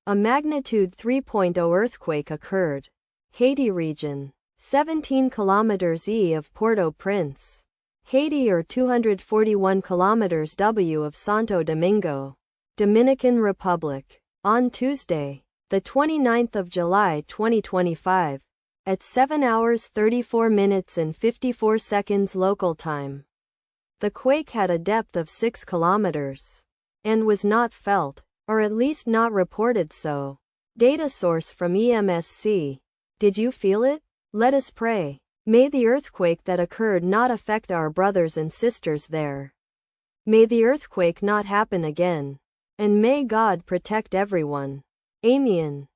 A magnitude 3.0 earthquake occurred. Haiti region. 17 kilometers E of Port-au-Prince, Haiti, or 241 kilometers W of Santo Domingo, Dominican Republic. On Tuesday, the 29th of July 2025, at 7 hours 34 minutes and 54 seconds local time. The quake had a depth of 6 kilometers and was not felt, or at least not reported so. Data source from EMSC. Did you feel it? Let us pray. May the earthquake that occurred not affect our brothers and sisters there. May the earthquake not happen again. And may God protect everyone. Amen.